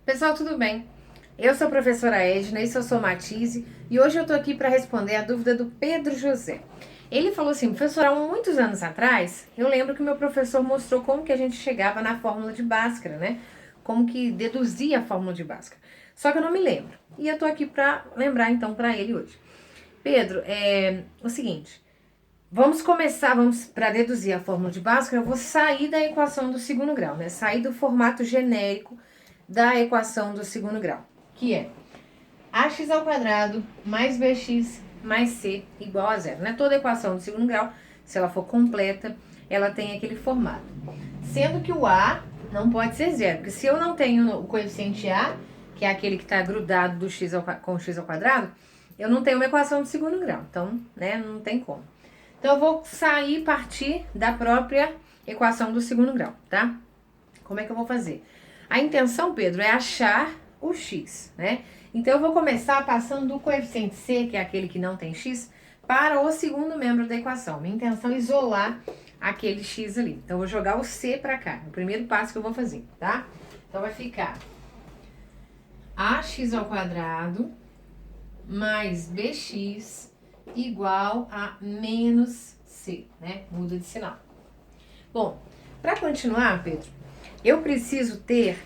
Pessoal, tudo bem? Eu sou a professora Edna, isso eu sou Matise, e hoje eu tô aqui para responder a dúvida do Pedro José. Ele falou assim, professora, há muitos anos atrás, eu lembro que o meu professor mostrou como que a gente chegava na fórmula de Bhaskara, né? Como que deduzia a fórmula de Bhaskara. Só que eu não me lembro. E eu tô aqui para lembrar então para ele hoje. Pedro, é o seguinte, vamos para deduzir a fórmula de Bhaskara, eu vou sair da equação do segundo grau, né? Sair do formato genérico da equação do segundo grau, que é ax ao quadrado mais bx mais c igual a zero. Né? Toda equação do segundo grau, se ela for completa, ela tem aquele formato. Sendo que o a não pode ser zero, porque se eu não tenho o coeficiente a, que é aquele que está grudado do com o x ao quadrado, eu não tenho uma equação do segundo grau. Então, né, não tem como. Então, eu vou sair, partir da própria equação do segundo grau, tá? Como é que eu vou fazer? A intenção, Pedro, é achar o x, né? Então, eu vou começar passando do coeficiente c, que é aquele que não tem x, para o segundo membro da equação. Minha intenção é isolar aquele x ali. Então, eu vou jogar o c para cá. O primeiro passo que eu vou fazer, tá? Então, vai ficar ax ao quadrado mais bx igual a menos c, né? Muda de sinal. Bom, para continuar, Pedro, eu preciso ter,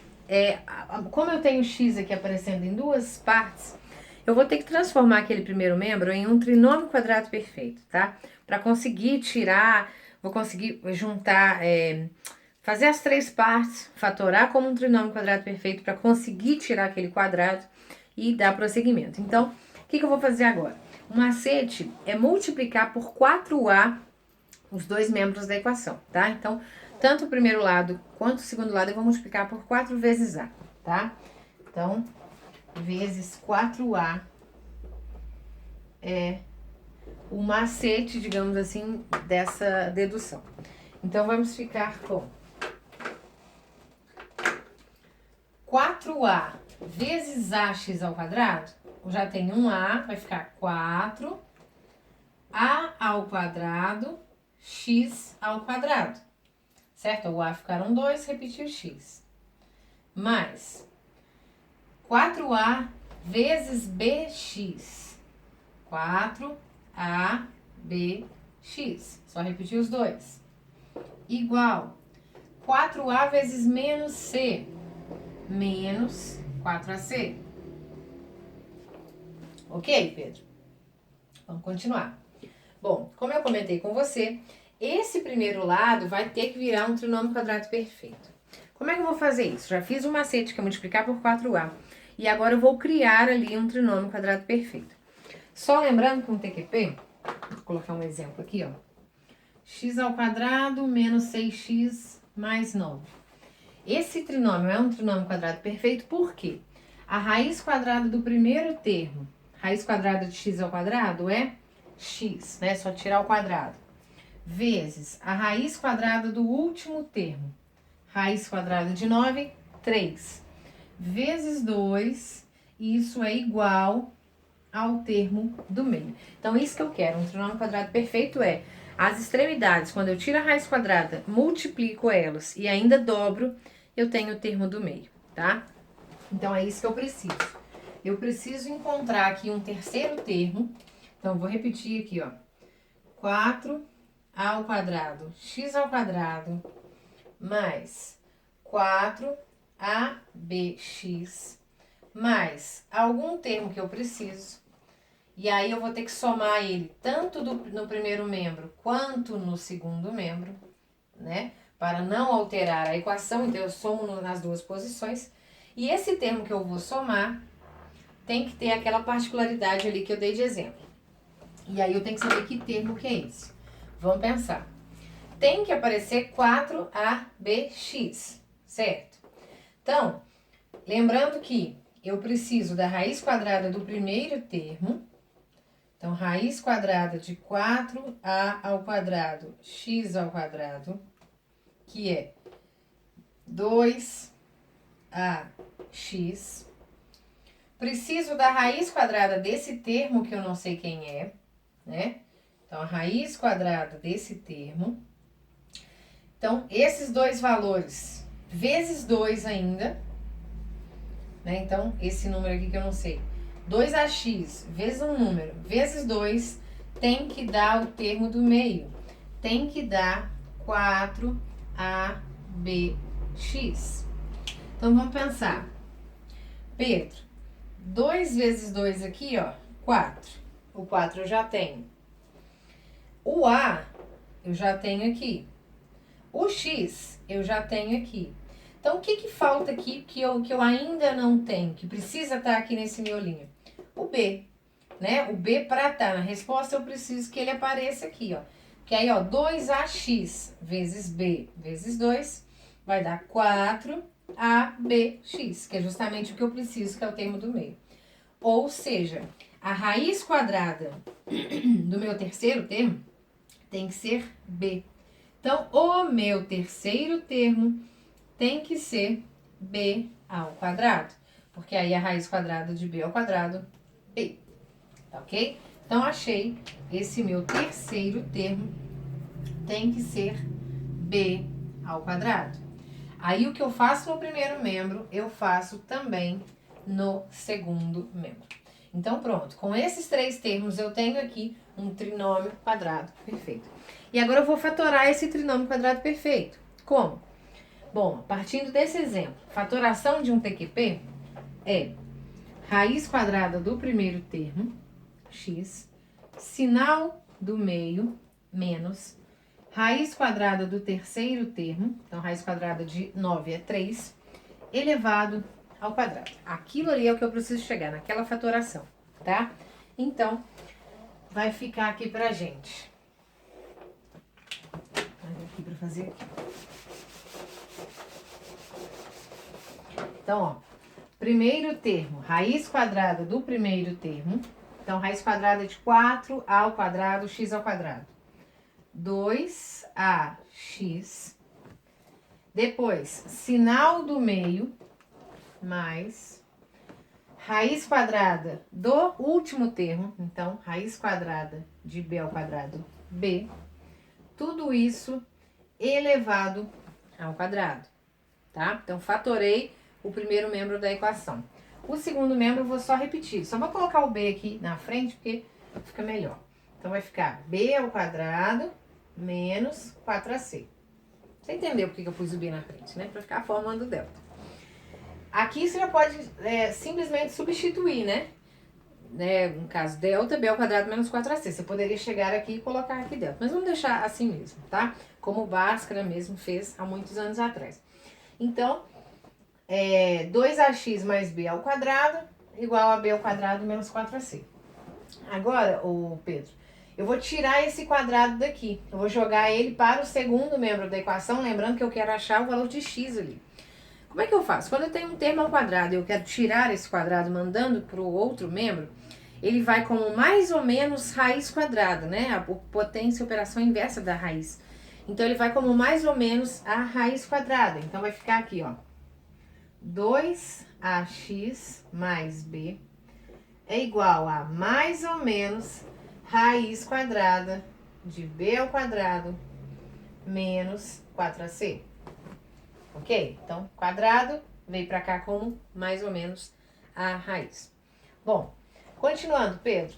como eu tenho x aqui aparecendo em duas partes, eu vou ter que transformar aquele primeiro membro em um trinômio quadrado perfeito, tá? Para conseguir tirar, vou conseguir juntar, fazer as três partes, fatorar como um trinômio quadrado perfeito para conseguir tirar aquele quadrado e dar prosseguimento. Então, o que eu vou fazer agora? O macete é multiplicar por 4a os dois membros da equação, tá? Então, tanto o primeiro lado quanto o segundo lado eu vou multiplicar por 4 vezes a, tá? Então, vezes 4a é o macete, digamos assim, dessa dedução. Então, vamos ficar com 4a vezes ax ao quadrado. Já tem um a, vai ficar 4a ao quadrado x ao quadrado, certo? O a ficaram 2, repetir x. Mais 4a vezes bx. 4abx. Só repetir os dois. Igual 4a vezes menos c. Menos 4ac. Ok, Pedro? Vamos continuar. Bom, como eu comentei com você, esse primeiro lado vai ter que virar um trinômio quadrado perfeito. Como é que eu vou fazer isso? Já fiz o macete, que é multiplicar por 4a. E agora eu vou criar ali um trinômio quadrado perfeito. Só lembrando que um TQP, vou colocar um exemplo aqui, ó. X ao quadrado menos 6x mais 9. Esse trinômio é um trinômio quadrado perfeito porque a raiz quadrada do primeiro termo, raiz quadrada de x ao quadrado é x, né? Só tirar o quadrado. Vezes a raiz quadrada do último termo. Raiz quadrada de 9, 3. Vezes 2, isso é igual ao termo do meio. Então, isso que eu quero. Um trinômio quadrado perfeito é as extremidades, quando eu tiro a raiz quadrada, multiplico elas e ainda dobro, eu tenho o termo do meio, tá? Então, é isso que eu preciso. Eu preciso encontrar aqui um terceiro termo. Então, vou repetir aqui, ó. 4 ao quadrado, x ao quadrado, mais 4abx, mais algum termo que eu preciso. E aí, eu vou ter que somar ele tanto no primeiro membro quanto no segundo membro, né? Para não alterar a equação, então eu somo nas duas posições. E esse termo que eu vou somar tem que ter aquela particularidade ali que eu dei de exemplo. E aí eu tenho que saber que termo que é esse. Vamos pensar. Tem que aparecer 4abx, certo? Então, lembrando que eu preciso da raiz quadrada do primeiro termo. Então, raiz quadrada de 4a ao quadrado x ao quadrado, que é 2ax. Preciso da raiz quadrada desse termo que eu não sei quem é, né? Então, a raiz quadrada desse termo. Então, esses dois valores, vezes 2 ainda, né? Então, esse número aqui que eu não sei. 2ax vezes um número vezes 2 tem que dar o termo do meio. Tem que dar 4abx. Então, vamos pensar. Pedro, 2 vezes 2 aqui, ó, 4. O 4 eu já tenho. O A eu já tenho aqui. O X eu já tenho aqui. Então, o que falta aqui que eu ainda não tenho, que precisa estar aqui nesse miolinho? O B, né? O B para estar na resposta eu preciso que ele apareça aqui, ó. Que aí, ó, 2ax vezes B vezes 2 vai dar 4abx, que é justamente o que eu preciso, que é o termo do meio. Ou seja, a raiz quadrada do meu terceiro termo tem que ser b. Então, o meu terceiro termo tem que ser b ao quadrado, porque aí a raiz quadrada de b ao quadrado, b. Ok? Então, achei esse meu terceiro termo tem que ser b ao quadrado. Aí, o que eu faço no primeiro membro, eu faço também no segundo membro. Então, pronto. Com esses três termos, eu tenho aqui um trinômio quadrado perfeito. E agora eu vou fatorar esse trinômio quadrado perfeito. Como? Bom, partindo desse exemplo, fatoração de um TQP é raiz quadrada do primeiro termo, x, sinal do meio, menos, raiz quadrada do terceiro termo, então raiz quadrada de 9 é 3, elevado ao quadrado. Aquilo ali é o que eu preciso chegar, naquela fatoração, tá? Então, vai ficar aqui pra gente. Aqui pra fazer aqui. Então, ó, primeiro termo, raiz quadrada do primeiro termo. Então, raiz quadrada de 4 ao quadrado, x ao quadrado. 2ax. Depois, sinal do meio, mais raiz quadrada do último termo. Então, raiz quadrada de b ao quadrado, b. Tudo isso elevado ao quadrado, tá? Então, fatorei o primeiro membro da equação. O segundo membro eu vou só repetir. Só vou colocar o b aqui na frente, porque fica melhor. Então, vai ficar b ao quadrado menos 4ac. Você entendeu por que eu pus o b na frente, né? Para ficar formando o delta. Aqui você já pode simplesmente substituir, né? No caso, delta, b ao quadrado menos 4ac. Você poderia chegar aqui e colocar aqui delta. Mas vamos deixar assim mesmo, tá? Como o Bhaskara mesmo fez há muitos anos atrás. Então, 2ax mais b ao quadrado igual a b ao quadrado menos 4ac. Agora, Pedro, eu vou tirar esse quadrado daqui. Eu vou jogar ele para o segundo membro da equação, lembrando que eu quero achar o valor de x ali. Como é que eu faço? Quando eu tenho um termo ao quadrado e eu quero tirar esse quadrado mandando para o outro membro, ele vai como mais ou menos raiz quadrada, né? A potência, a operação inversa da raiz. Então, ele vai como mais ou menos a raiz quadrada. Então, vai ficar aqui, ó. 2ax mais b é igual a mais ou menos raiz quadrada de b ao quadrado menos 4ac. Ok? Então, quadrado veio para cá como mais ou menos a raiz. Bom, continuando, Pedro.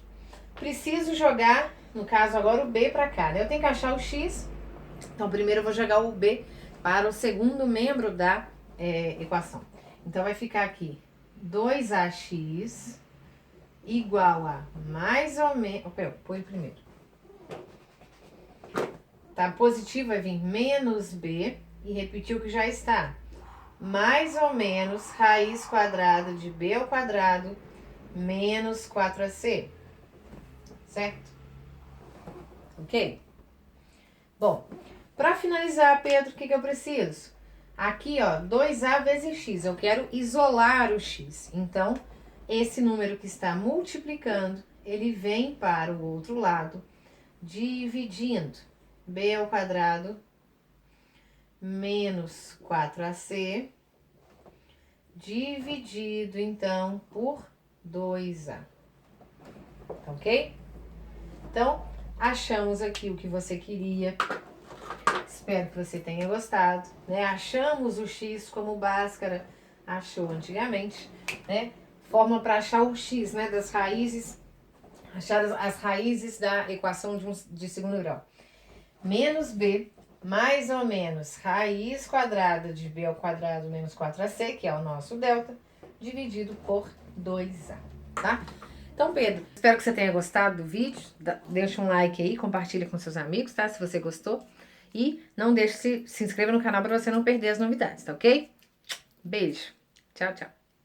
Preciso jogar, no caso agora, o b para cá, né? Eu tenho que achar o x. Então, primeiro eu vou jogar o b para o segundo membro da equação. Então, vai ficar aqui 2ax igual a mais ou menos... Põe primeiro. Tá? Positivo vai vir menos b e repetir o que já está. Mais ou menos raiz quadrada de b ao quadrado menos 4ac. Certo? Ok? Bom, para finalizar, Pedro, o que eu preciso? Aqui, ó, 2a vezes x. Eu quero isolar o x. Então, esse número que está multiplicando, ele vem para o outro lado, dividindo b ao quadrado menos 4ac, dividido, então, por 2a. Ok? Então, achamos aqui o que você queria. Espero que você tenha gostado, né? Achamos o x como Bhaskara achou antigamente, né? Fórmula para achar o x, né, das raízes, achar as raízes da equação de segundo grau. Menos b mais ou menos raiz quadrada de b ao quadrado menos 4ac, que é o nosso delta, dividido por 2a, tá? Então, Pedro, espero que você tenha gostado do vídeo. Deixa um like aí, compartilha com seus amigos, tá? Se você gostou. E não deixe se inscreva no canal para você não perder as novidades, tá ok? Beijo. Tchau, tchau.